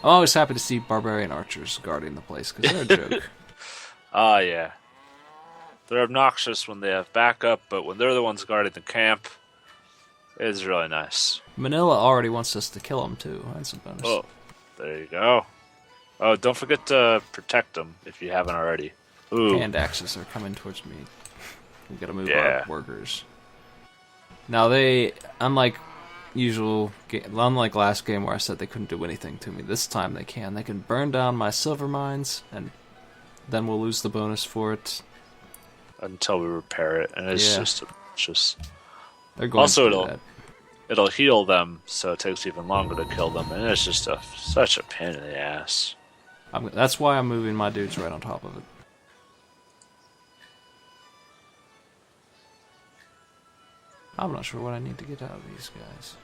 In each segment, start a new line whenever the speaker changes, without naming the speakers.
I'm always happy to see barbarian archers guarding the place because they're a joke.
Ah, yeah. They're obnoxious when they have backup, but when they're the ones guarding the camp, it's really nice.
Manila already wants us to kill them too. That's a bonus.
Oh, there you go. Oh, don't forget to protect them if you haven't already. Ooh,
Hand axes are coming towards me. We gotta move our
yeah.
workers. Now they, unlike last game where I said they couldn't do anything to me, this time they can. They can burn down my silver mines, and then we'll lose the bonus for it.
Until we repair it, and it's
Yeah,
just.
they're going to
Also,
do that.
it'll heal them, so it takes even longer to kill them, and it's just such a pain in the ass.
That's why I'm moving my dudes right on top of it. I'm not sure what I need to get out of these guys.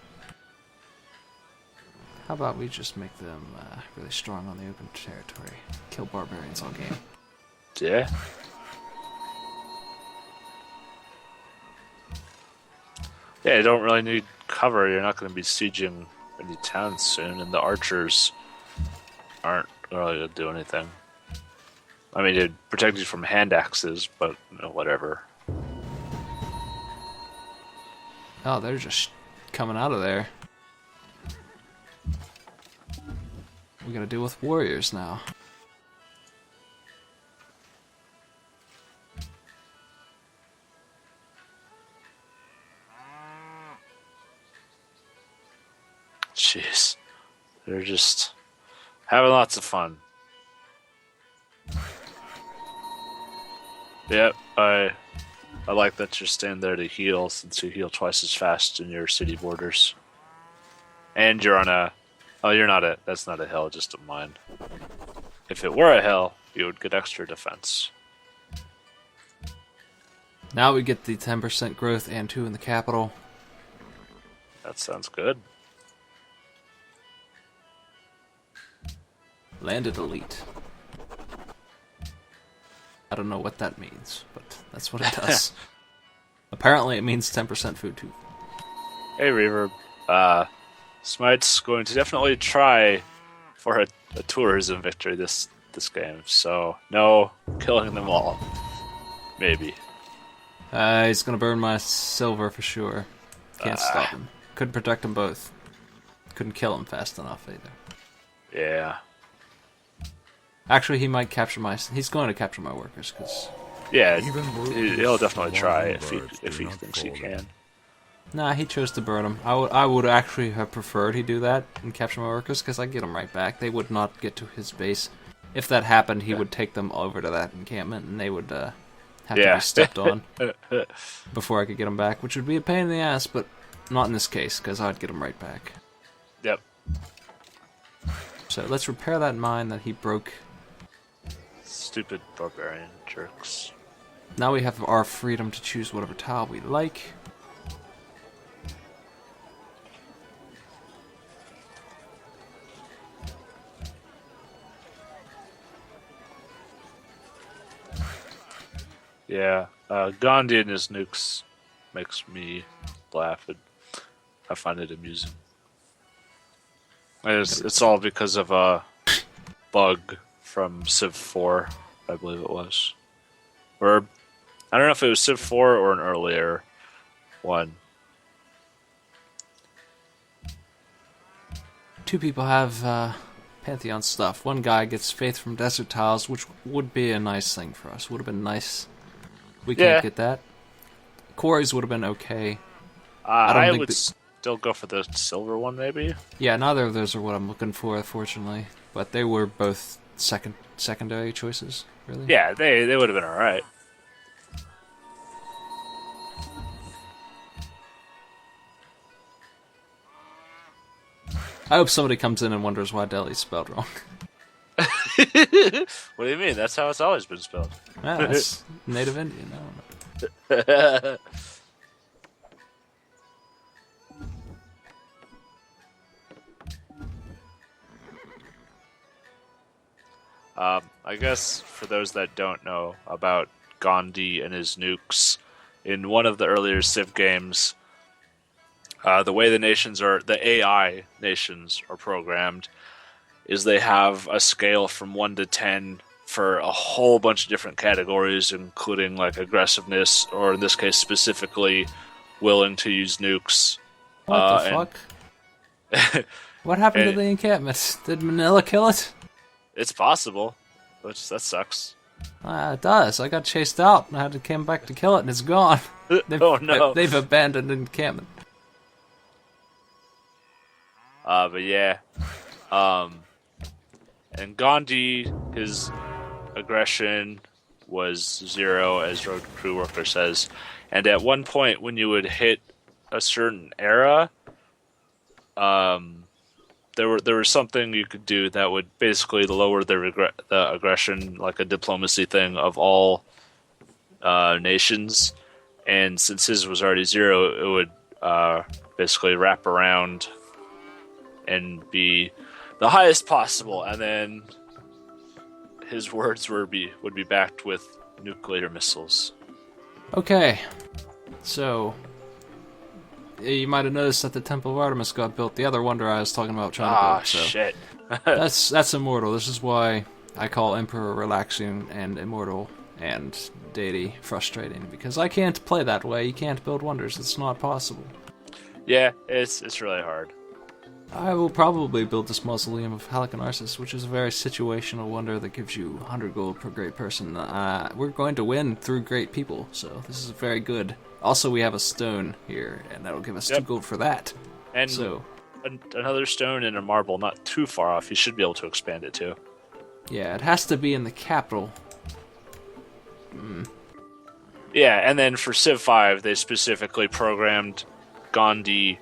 How about we just make them really strong on the open territory? Kill barbarians all game.
Yeah. Yeah, you don't really need cover. You're not going to be sieging any towns soon, and the archers aren't really going to do anything. I mean, it'd protect you from hand axes, but whatever.
Oh, they're just coming out of there. We gotta deal with warriors now.
Jeez. They're just having lots of fun. Yep, I like that you're staying there to heal, since you heal twice as fast in your city borders. And you're on a... Oh, you're not a... That's not a hill, just a mine. If it were a hill, you would get extra defense.
Now we get the 10% growth and 2 in the capital.
That sounds good.
Landed elite. I don't know what that means, but that's what it does. Apparently it means 10% food too.
Hey, Reaver. Smite's going to definitely try for a tourism victory this game, so no killing them all. Maybe.
He's gonna burn my silver for sure. Can't stop him. Couldn't protect them both. Couldn't kill him fast enough either.
Yeah.
Actually, he might capture my... He's going to capture my workers, because...
Yeah, he'll definitely try if he thinks he can.
Nah, he chose to burn them. I would actually have preferred he do that and capture my workers, because I'd get them right back. They would not get to his base. If that happened, he would take them over to that encampment, and they would have to be stepped on before I could get them back, which would be a pain in the ass, but not in this case, because I'd get them right back.
Yep.
So let's repair that mine that he broke.
Stupid barbarian jerks.
Now we have our freedom to choose whatever tile we like.
Yeah, Gandhi and his nukes makes me laugh, and I find it amusing. It's all because of a bug from Civ 4, I believe it was. Or, I don't know if it was Civ 4 or an earlier one.
Two people have Pantheon stuff. One guy gets Faith from Desert Tiles, which would be a nice thing for us. Would have been nice. We can't get that. Quarries would have been okay.
I would still go for the silver one, maybe?
Yeah, neither of those are what I'm looking for, fortunately. But they were both secondary choices, really.
Yeah, they would have been alright.
I hope somebody comes in and wonders why Delhi's spelled wrong.
What do you mean? That's how it's always been spelled.
Yeah, that's native Indian. I don't know.
I guess for those that don't know about Gandhi and his nukes, in one of the earlier Civ games, the way the AI nations are programmed is they have a scale from 1 to 10 for a whole bunch of different categories, including like aggressiveness, or in this case specifically, willing to use nukes.
What the fuck? What happened to
and
the encampment? Did Manila kill it?
it's possible, which that sucks.
It does. I got chased out and I had to come back to kill it, and it's gone.
Oh no!
They've abandoned the encampment.
But yeah, and Gandhi, his aggression was 0, as Road Crew Worker says, and at one point when you would hit a certain era, there was something you could do that would basically lower the aggression, like a diplomacy thing of all nations. And since his was already 0, it would basically wrap around and be the highest possible, and then his words would be backed with nuclear missiles.
Okay, so you might have noticed that the Temple of Artemis got built. The other wonder I was talking about trying to build. So
shit!
that's immortal. This is why I call Emperor relaxing and immortal and deity frustrating, because I can't play that way. You can't build wonders. It's not possible.
Yeah, it's really hard.
I will probably build this mausoleum of Halicarnassus, which is a very situational wonder that gives you 100 gold per great person. We're going to win through great people, so this is very good. Also, we have a stone here, and that'll give us 2 gold for that.
And
so,
another stone and a marble not too far off. You should be able to expand it too.
Yeah, it has to be in the capital.
Yeah, and then for Civ 5, they specifically programmed Gandhi,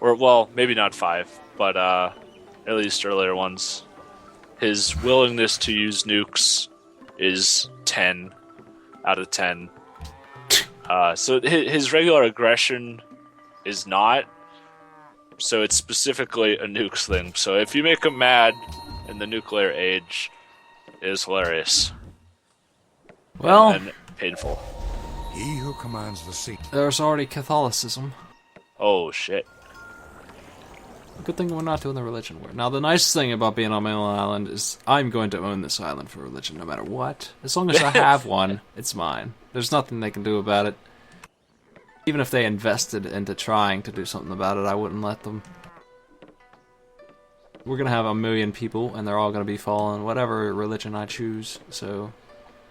or, well, maybe not 5, but at least earlier ones. His willingness to use nukes is 10 out of 10. So his regular aggression is not, so it's specifically a nukes thing. So if you make him mad in the nuclear age, it is hilarious.
Well,
and painful.
He who commands the sea.
There's already Catholicism.
Oh, shit.
Good thing we're not doing the religion war. Now, the nice thing about being on my own island is I'm going to own this island for religion no matter what. As long as I have one, it's mine. There's nothing they can do about it. Even if they invested into trying to do something about it, I wouldn't let them. We're going to have 1 million people, and they're all going to be following whatever religion I choose, so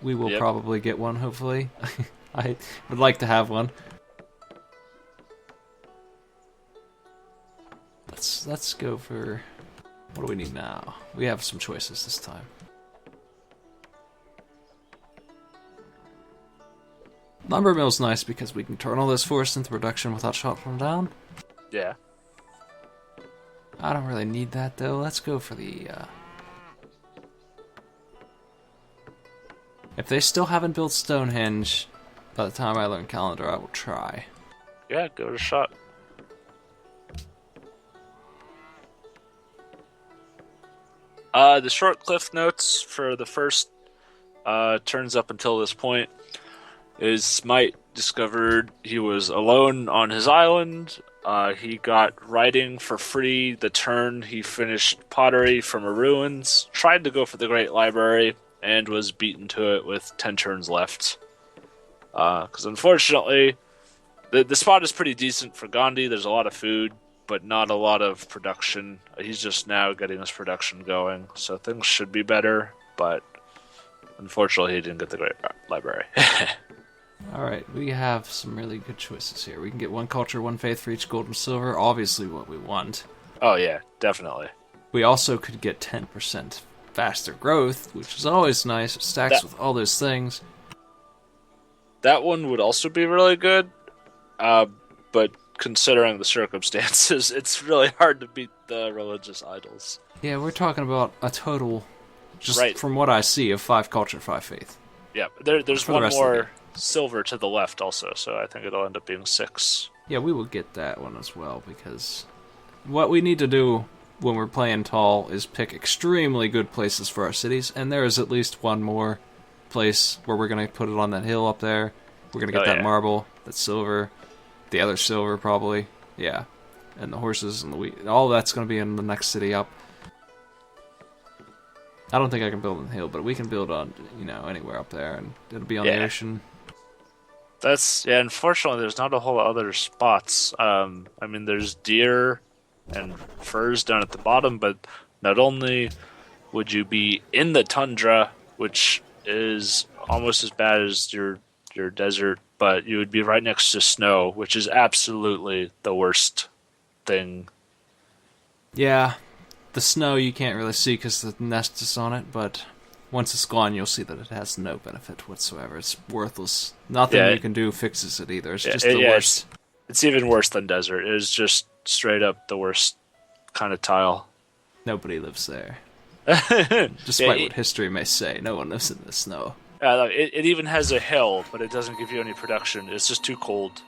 we will probably get one, hopefully. I would like to have one. Let's go for... What do we need now? We have some choices this time. Lumber mill's nice because we can turn all this forest into production without shutting them down.
Yeah.
I don't really need that though. Let's go for the... If they still haven't built Stonehenge, by the time I learn calendar, I will try.
Yeah, give it a shot. The short cliff notes for the first turns up until this point is Smite discovered he was alone on his island. He got writing for free the turn he finished pottery from a ruins, tried to go for the Great Library, and was beaten to it with 10 turns left. Because unfortunately, the spot is pretty decent for Gandhi. There's a lot of food, but not a lot of production. He's just now getting his production going, so things should be better, but unfortunately he didn't get the Great Library.
Alright, we have some really good choices here. We can get 1 culture, 1 faith for each gold and silver, obviously what we want.
Oh yeah, definitely.
We also could get 10% faster growth, which is always nice. It stacks with all those things.
That one would also be really good, but considering the circumstances, it's really hard to beat the religious idols.
Yeah, we're talking about a total, just
right.
From what I see, of 5 culture, 5 faith.
Yeah, there's
For
one
the
more silver to the left also, so I think it'll end up being 6.
Yeah, we will get that one as well, because what we need to do when we're playing tall is pick extremely good places for our cities, and there is at least one more place where we're going to put it on that hill up there. We're going to get that marble, that silver, the other silver probably, yeah, and the horses and the wheat. All that's going to be in the next city up. I don't think I can build on the hill, but we can build on, anywhere up there, and it'll be on the
Yeah.
ocean.
Unfortunately, there's not a whole lot of other spots. I mean, there's deer and furs down at the bottom, but not only would you be in the tundra, which is almost as bad as your desert, but you would be right next to snow, which is absolutely the worst thing.
Yeah, the snow you can't really see because the nest is on it, but once it's gone, you'll see that it has no benefit whatsoever. It's worthless. Nothing
Yeah,
you can do fixes it either. It's
Yeah,
just the worst.
it's even worse than desert. It is just straight up the worst kind of tile.
Nobody lives there.
Yeah,
Despite what history may say, no one lives in the snow.
it even has a hill, but it doesn't give you any production. It's just too cold.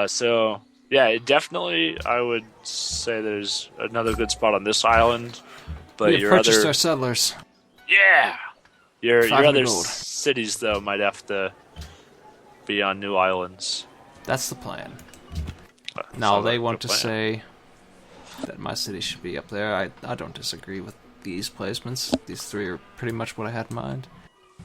So yeah, definitely I would say there's another good spot on this island, but
We have
your
purchased
other
our settlers.
yeah, your
500
other
gold.
cities though might have to be on new islands.
That's the plan.
Sounds
Now
like
they
a
want
good
to
plan.
say that my city should be up there. I don't disagree with these placements. These three are pretty much what I had in mind.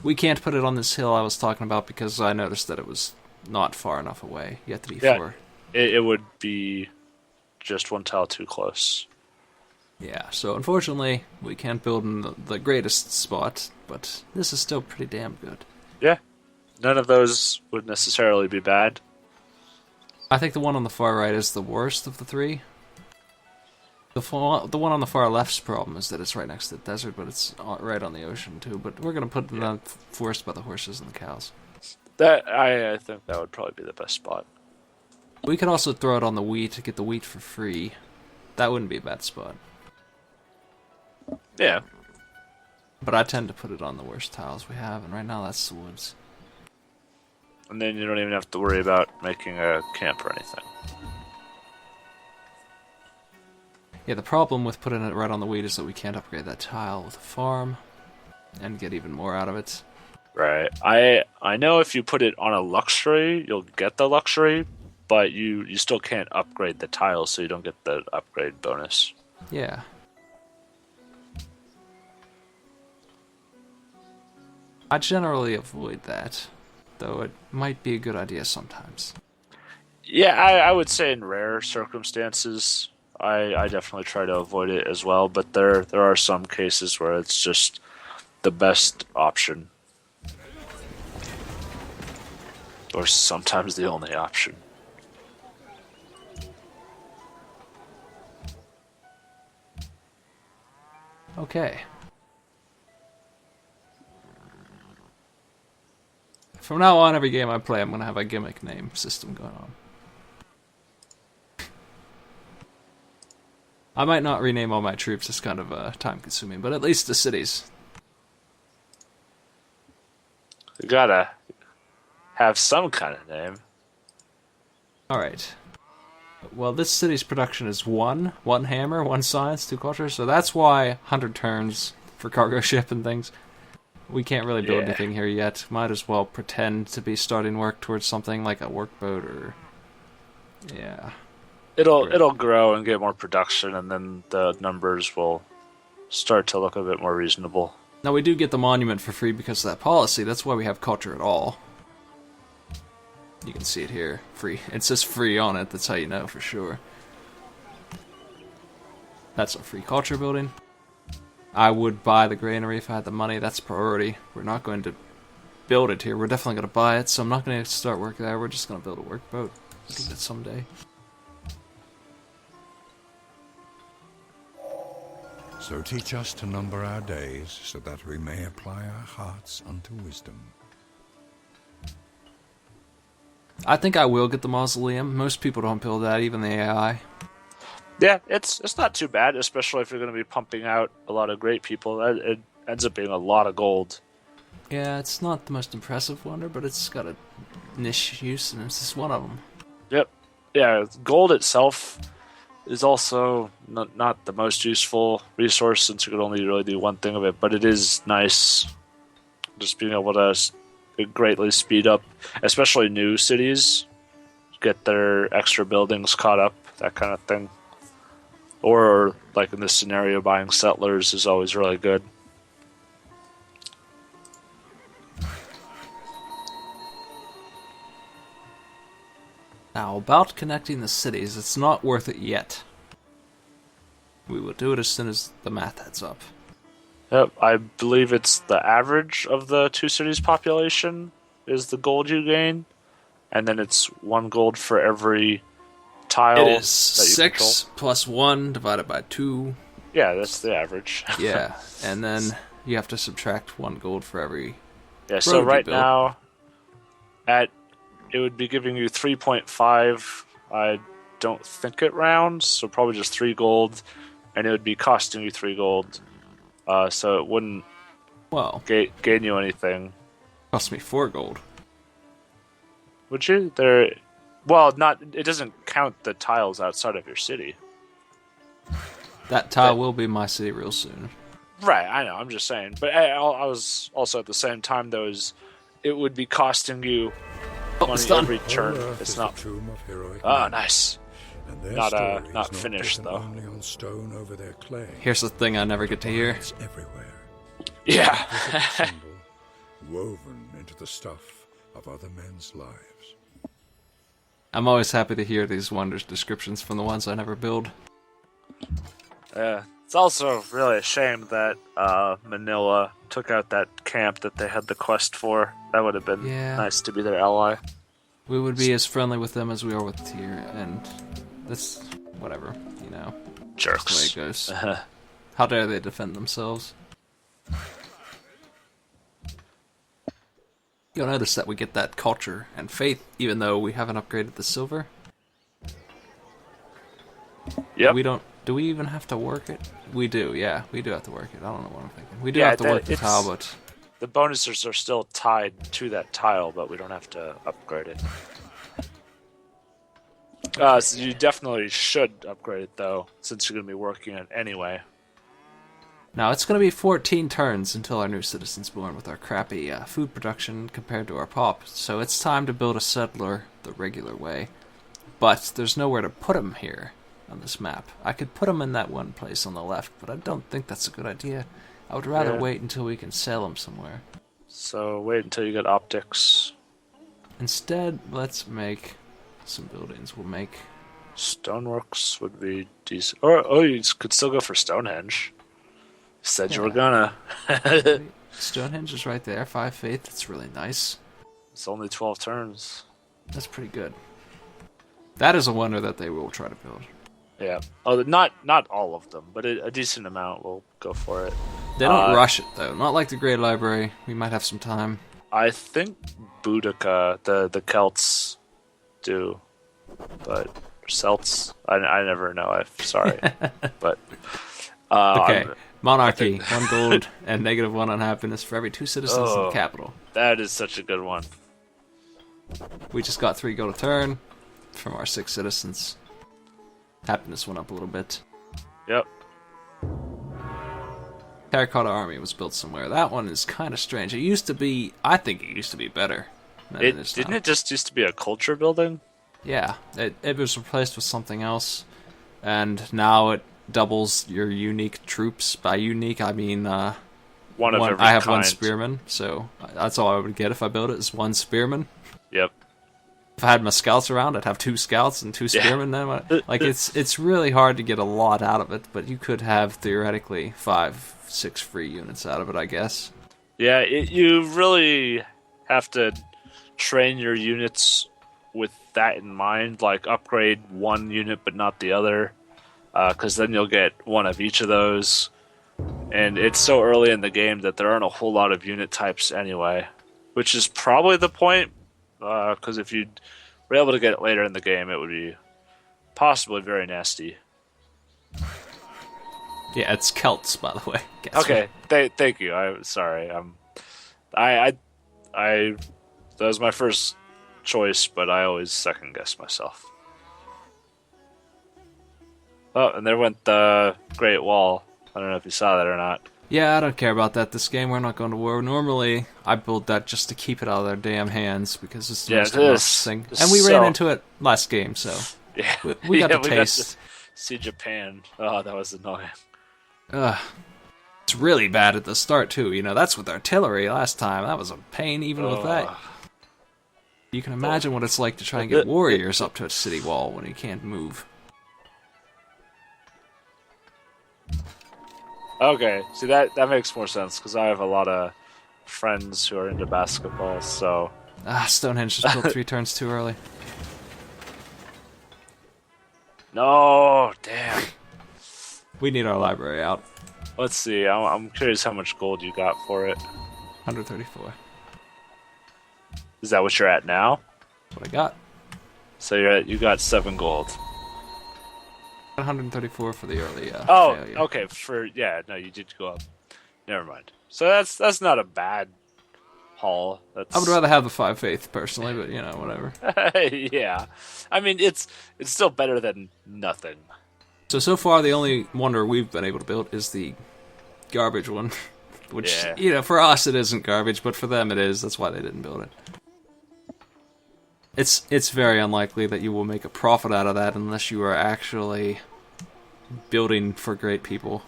We can't put it on this hill I was talking about because I noticed that it was not far enough away. You have to be
Yeah.
four.
It would be just one tile too close.
Yeah, so unfortunately, we can't build in the greatest spot, but this is still pretty damn good.
Yeah, none of those would necessarily be bad.
I think the one on the far right is the worst of the three. The one on the far left's problem is that it's right next to the desert, but it's right on the ocean too. But we're gonna put it in the forest by the horses and the cows.
That I think that would probably be the best spot.
We could also throw it on the wheat to get the wheat for free. That wouldn't be a bad spot.
Yeah,
But I tend to put it on the worst tiles we have, and right now that's the woods.
and then you don't even have to worry about making a camp or anything.
Yeah, the problem with putting it right on the wheat is that we can't upgrade that tile with a farm and get even more out of it.
Right. I know if you put it on a luxury, you'll get the luxury, but you still can't upgrade the tiles, so you don't get the upgrade bonus.
Yeah. I generally avoid that, though it might be a good idea sometimes.
Yeah, I would say in rare circumstances, I definitely try to avoid it as well, but there are some cases where it's just the best option. Or sometimes the only option.
Okay. From now on, every game I play, I'm going to have a gimmick name system going on. I might not rename all my troops, it's kind of time consuming, but at least the cities.
You gotta have some kind of name.
Alright. Well, this city's production is one hammer, one science, two culture, so that's why 100 turns for cargo ship and things. We can't really build
Yeah.
anything here yet. Might as well pretend to be starting work towards something like a workboat or... Yeah.
It'll grow and get more production, and then the numbers will start to look a bit more reasonable.
Now, we do get the monument for free because of that policy. That's why we have culture at all. You can see it here. Free. It says free on it. That's how you know for sure. That's a free culture building. I would buy the granary if I had the money. That's priority. We're not going to build it here. We're definitely going to buy it, so I'm not going to start work there. We're just going to build a workboat. We'll do that someday.
So teach us to number our days, so that we may apply our hearts unto wisdom.
I think I will get the mausoleum. Most people don't build that, even the AI.
Yeah, it's not too bad, especially if you're going to be pumping out a lot of great people. It ends up being a lot of gold.
Yeah, it's not the most impressive wonder, but it's got a niche use, and it's just one of them.
Yep. Yeah, gold itself is also not the most useful resource, since you could only really do one thing of it, but it is nice just being able to greatly speed up, especially new cities, get their extra buildings caught up, that kind of thing. Or, like in this scenario, buying settlers is always really good.
Now, about connecting the cities, it's not worth it yet. We will do it as soon as the math adds up.
Yep, I believe it's the average of the two cities population is the gold you gain, and then it's 1 gold for every tile.
It is 6 plus 1 divided by 2.
Yeah, that's the average.
Yeah, and then you have to subtract 1 gold for every.
Yeah, so
road you
right
build.
now, it would be giving you 3.5. I don't think it rounds, so probably just 3 gold, and it would be costing you 3 gold. So it wouldn't
Well,
gain you anything.
cost me 4 gold.
Would you? Well, not. It doesn't count the tiles outside of your city.
That tile will be my city real soon.
Right, I know. I'm just saying. But I was also at the same time, though, it would be costing you money
it's done.
every turn.
Whole Earth
It's
is
not.
the tomb of heroic
Oh,
men,
nice.
and their
not,
story is
not finished,
written
though.
Only on stone over their clay.
Here's the thing I never get to hear.
It's everywhere.
Yeah.
Symbol woven into the stuff of other men's lives.
I'm always happy to hear these wonders descriptions from the ones I never build.
Yeah. It's also really a shame that Manila took out that camp that they had the quest for. That would have been nice to be their ally.
We would be as friendly with them as we are with Tyr, and that's whatever, you know.
Jerks.
That's the way it goes. How dare they defend themselves? You'll notice that we get that culture and faith, even though we haven't upgraded the silver.
Yep.
We don't. Do we even have to work it? We do. Yeah, we do have to work it. I don't know what I'm thinking. We do
Yeah,
have to work the
it's-
tile, but
The bonuses are still tied to that tile, but we don't have to upgrade it. So you definitely should upgrade it, though, since you're going to be working it anyway.
now it's going to be 14 turns until our new citizen's born with our crappy food production compared to our pop. So it's time to build a settler the regular way. But there's nowhere to put him here on this map. I could put him in that one place on the left, but I don't think that's a good idea. I would rather
Yeah.
wait until we can sell him somewhere.
So wait until you get optics.
Instead, let's make some buildings. We'll make...
Stoneworks would be decent. Or you could still go for Stonehenge. Said you were gonna.
Stonehenge is right there, 5 faith. That's really nice.
It's only 12 turns.
That's pretty good. That is a wonder that they will try to build.
Yeah. Oh, not all of them, but a decent amount will go for it.
They don't rush it, though. Not like the Great Library. We might have some time.
I think Boudica, the Celts do, but Celts, I never know. I'm sorry, but
Okay. Monarchy, 1 gold and -1 on happiness for every 2 citizens in the
Oh.
capital.
that is such a good one.
We just got 3 gold a turn from our 6 citizens. Happiness went up a little bit.
Yep.
Terracotta Army was built somewhere. That one is kind of strange. It used to be... I think it used to be better than it is
Didn't
now.
it just used to be a culture building?
Yeah, it was replaced with something else, and now it doubles your unique troops. By unique, I mean
One of every
I have
kind.
1 spearman, so that's all I would get if I built it is 1 spearman.
Yep.
If I had my scouts around, I'd have 2 scouts and 2 spearmen. Then, like it's really hard to get a lot out of it, but you could have theoretically 5-6 free units out of it, I guess.
Yeah, you really have to train your units with that in mind. Like upgrade 1 unit but not the other, because then you'll get 1 of each of those. And it's so early in the game that there aren't a whole lot of unit types anyway, which is probably the point. Because if you were able to get it later in the game, it would be possibly very nasty.
Yeah, it's Celts, by the way. Guess
Okay, thank you. I'm sorry. I that was my first choice, but I always second guess myself. Oh, and there went the Great Wall. I don't know if you saw that or not.
Yeah, I don't care about that. This game, we're not going to war. Normally, I build that just to keep it out of their damn hands because it's the most obnoxious thing. And we ran into it last game, so
Yeah,
we got
yeah,
the taste.
See Japan. Oh, that was annoying.
Ugh. It's really bad at the start, too. You know, that's with artillery last time. That was a pain even with that. You can imagine what it's like to try and get warriors up to a city wall when you can't move.
Okay, see that makes more sense because I have a lot of friends who are into basketball, so...
Stonehenge just built 3 turns too early.
No, damn.
We need our library out.
Let's see, I'm curious how much gold you got for it.
134.
Is that what you're at now?
That's what I got.
So you got 7 gold.
134 for the early failure.
Okay, no, you did go up. Never mind. So that's not a bad haul.
I would rather have the 5 faith personally, but you know, whatever.
Yeah. I mean, it's still better than nothing.
So far the only wonder we've been able to build is the garbage one. Which, you know, for us it isn't garbage, but for them it is. That's why they didn't build it. It's very unlikely that you will make a profit out of that unless you are actually building for great people.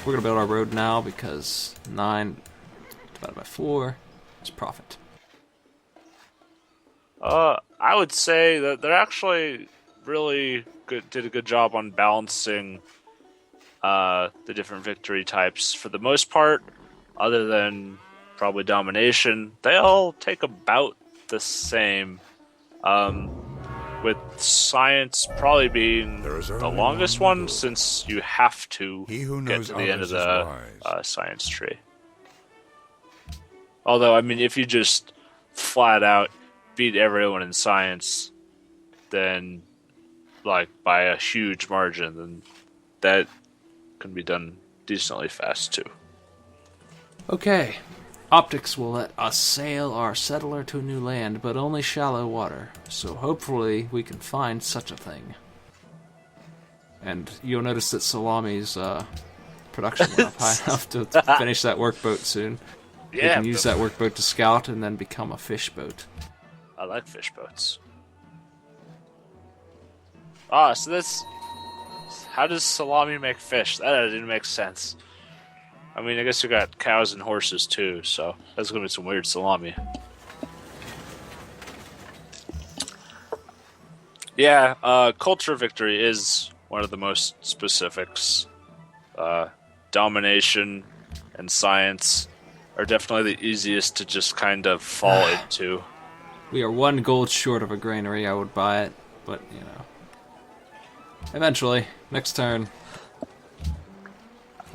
We're going to build our road now because 9 divided by 4 is profit.
I would say that they're actually really did a good job on balancing the different victory types. For the most part, other than probably domination, they all take about the same. With science probably being the longest one, since you have to get to the end of the science tree. Although, I mean, if you just flat out beat everyone in science, then, like, by a huge margin, then that can be done decently fast, too.
Okay. Optics will let us sail our settler to new land, but only shallow water, so hopefully we can find such a thing. And you'll notice that Salami's production went up high enough to finish that workboat soon. Yeah, we can use that workboat to scout and then become a fish boat.
I like fish boats. Ah, so this... How does Salami make fish? That didn't make sense. I mean, I guess you got cows and horses too, so that's gonna be some weird salami. Yeah, culture victory is one of the most specifics. Domination and science are definitely the easiest to just kind of fall into.
We are 1 gold short of a granary. I would buy it, but you know, eventually, next turn.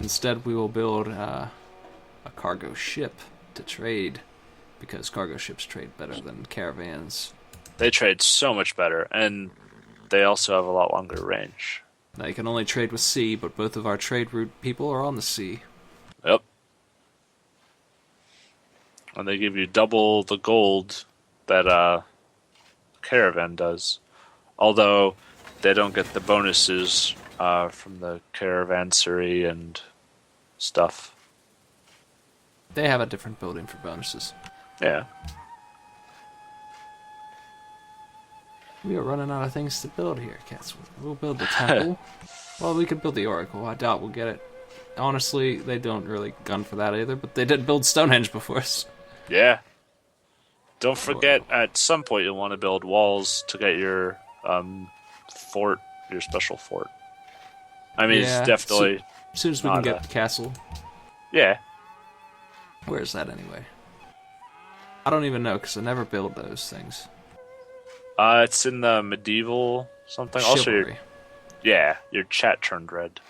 Instead, we will build a cargo ship to trade, because cargo ships trade better than caravans.
They trade so much better, and they also have a lot longer range.
Now, you can only trade with sea, but both of our trade route people are on the sea.
Yep. And they give you double the gold that caravan does. Although, they don't get the bonuses from the caravansary and stuff.
They have a different building for bonuses.
Yeah.
We are running out of things to build here, Cats. We'll build the temple. Well, we could build the oracle. I doubt we'll get it. Honestly, they don't really gun for that either, but they did build Stonehenge before us.
Yeah. Don't forget, at some point you'll want to build walls to get your fort, your special fort. I mean, it's definitely...
As soon as we can get the castle.
Yeah.
Where is that anyway? I don't even know, because I never build those things.
It's in the medieval something.
Chivalry.
Also, your chat turned red.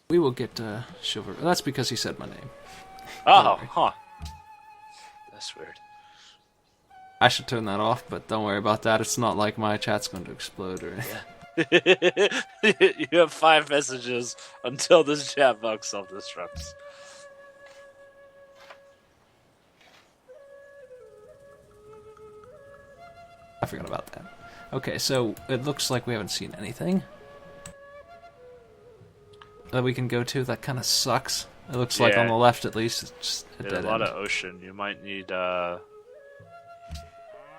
We will get chivalry. That's because he said my name.
Oh, huh. That's weird.
I should turn that off, but don't worry about that. It's not like my chat's going to explode or anything.
You have 5 messages until this chat box self-destructs.
I forgot about that. Okay, so it looks like we haven't seen anything that we can go to. That kind of sucks. It looks like on the left, at least, it's just a dead
lot
end.
of ocean. You might need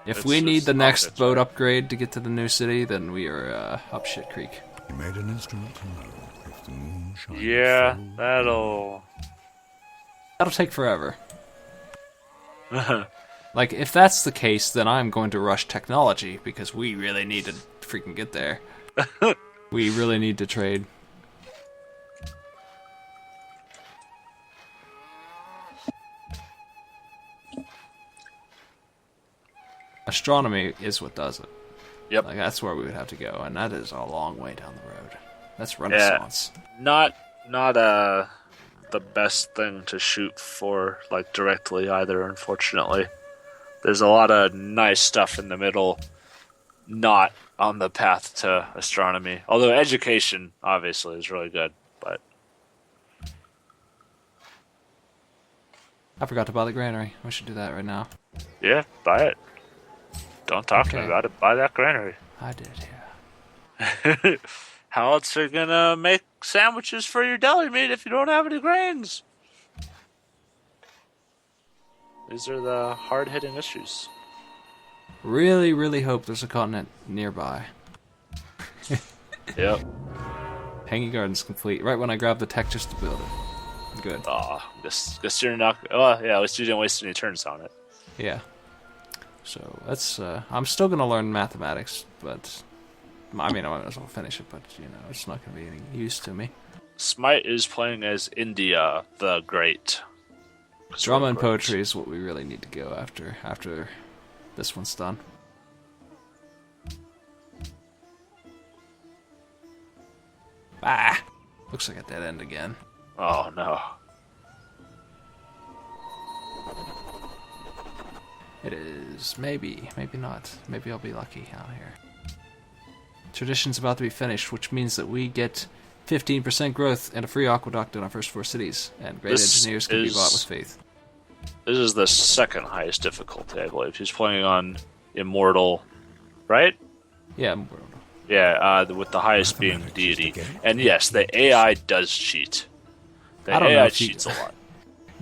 If we need the next boat upgrade to get to the new city, then we are up shit creek.
He made an instrument to know if the moon shines.
Yeah,
full.
That'll take forever. Like, if that's the case, then I'm going to rush technology, because we really need to freaking get there. We really need to trade. Astronomy is what does it.
Yep.
Like, that's where we would have to go, and that is a long way down the road. That's Renaissance.
Not the best thing to shoot for, like, directly either, unfortunately. There's a lot of nice stuff in the middle, not on the path to astronomy. Although education, obviously, is really good, but...
I forgot to buy the granary. We should do that right now.
Yeah, buy it. Don't talk to me about it. Buy that granary.
I did, yeah.
How else are you gonna make sandwiches for your deli meat if you don't have any grains? These are the hard-hitting issues.
Really, really hope there's a continent nearby.
Yep.
Hanging Gardens complete. Right when I grab the tech just to build it. Good.
Oh, guess you're not... Oh, yeah, at least you didn't waste any turns on it.
Yeah. So, that's... I'm still gonna learn mathematics, but... I mean, I might as well finish it, but, you know, it's not gonna be any use to me.
Smite is playing as India the Great.
Drama and poetry is what we really need to go after this one's done. Ah! Looks like a dead end again.
Oh, no.
It is. Maybe. Maybe not. Maybe I'll be lucky out here. Tradition's about to be finished, which means that we get 15% growth and a free aqueduct in our first 4 cities, and great engineers can be bought with faith.
This is the second highest difficulty, I believe. He's playing on Immortal, right?
Yeah,
Yeah, with the highest being Deity. And yes, the AI does cheat. The
I don't know
AI
if he-
cheats a lot.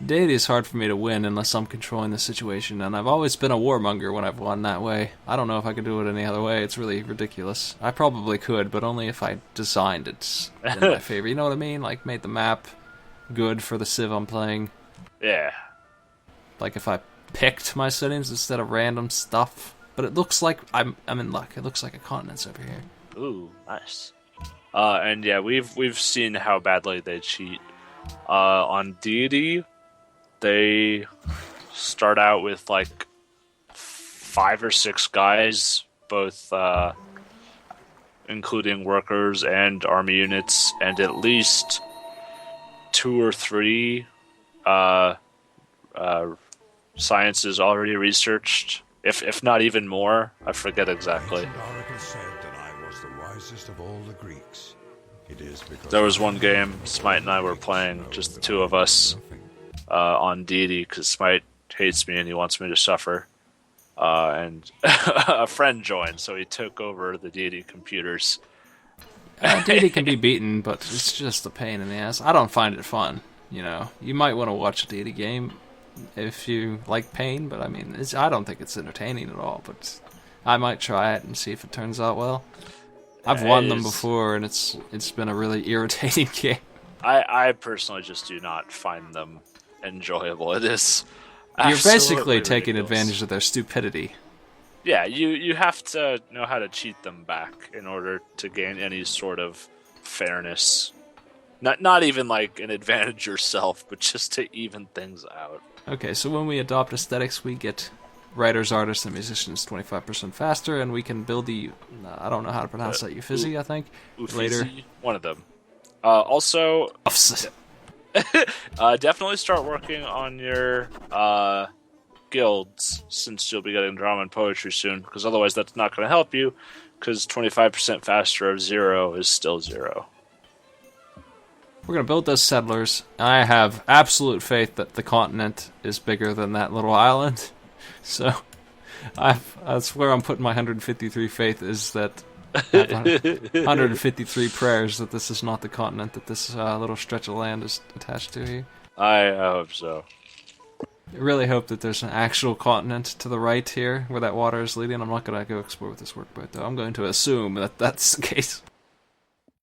Deity is hard for me to win unless I'm controlling the situation, and I've always been a warmonger when I've won that way. I don't know if I could do it any other way. It's really ridiculous. I probably could, but only if I designed it in my favor. You know what I mean? Like, made the map good for the Civ I'm playing.
Yeah.
Like, if I picked my settings instead of random stuff. But it looks like I'm in luck. It looks like a continent's over here.
Ooh, nice. And yeah, we've seen how badly they cheat. On Deity, they start out with like 5 or 6 guys, both including workers and army units, and at least 2 or 3 sciences already researched, if not even more. I forget exactly.
Ancient oracle said that I was the wisest of all the Greeks. It is because
There was one game Smite and I were playing, just the 2 of us, on Deity, because Smite hates me and he wants me to suffer. And a friend joined, so he took over the Deity computers.
Deity can be beaten, but it's just a pain in the ass. I don't find it fun, you know. You might want to watch a Deity game if you like pain, but I mean, I don't think it's entertaining at all, but I might try it and see if it turns out well. I've won them before, and it's been a really irritating game.
I personally just do not find them enjoyable. It is
You're basically
absolutely
taking
ridiculous.
advantage of their stupidity.
Yeah, you have to know how to cheat them back in order to gain any sort of fairness. Not even like an advantage yourself, but just to even things out.
Okay, so when we adopt aesthetics, we get writers, artists, and musicians 25% faster, and we can build the... I don't know how to pronounce that. Uffizi, I think?
Uffizi,
Later.
one of them. Also,
Uffizi.
definitely start working on your guilds, since you'll be getting drama and poetry soon, because otherwise that's not going to help you, because 25% faster of 0 is still 0.
We're going to build those settlers. I have absolute faith that the continent is bigger than that little island. So, that's where I'm putting my 153 faith, is that 153 prayers that this is not the continent that this little stretch of land is attached to here.
I hope so.
I really hope that there's an actual continent to the right here where that water is leading. I'm not going to go explore with this workboat, though. I'm going to assume that that's the case.